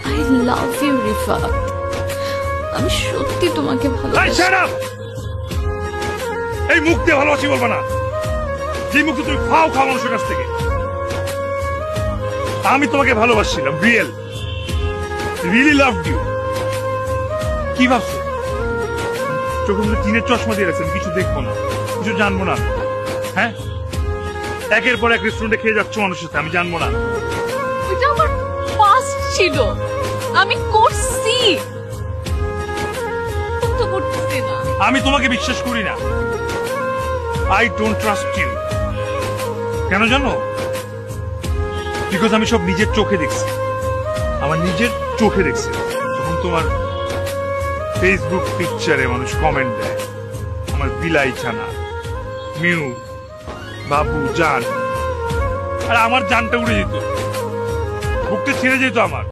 I love you Rifat, আমি সত্যি তোমাকে এই ভালোবাসি। shut up! এই মুখ দিয়ে ভালোবাসি বলবো না, যে মুখ দিয়ে তুমি খাও খাও মানুষের কাছ থেকে। আমি তোমাকে ভালোবাসছিলাম, রিয়েলি লাভড ইউ। কি ভাবছো চোখে মুখে টিনের চশমা দিয়ে রাখছেন, কিছু দেখবো না, কিছু জানবো না? হ্যাঁ, একের পর এক রেস্টুরেন্টে খেয়ে যাচ্ছ মানুষের সাথে, আমি জানবো না? ওইটা আমার পাস্ট ছিল, আমি করছি, তুমি তো করতেছি না। আমি তোমাকে বিশ্বাস করি না। I don't trust you. কেন জানো? বিকজ আমি সব নিজের চোখে দেখছি, আমার নিজের চোখে দেখছি। যখন তোমার ফেসবুক পিকচারে মানুষ কমেন্ট দেয়, আমার বিলাই ছানা, মিউ, বাবু, জান, আর আমার জানটা উড়ে যেত, বুকটা ছেড়ে যেত আমার।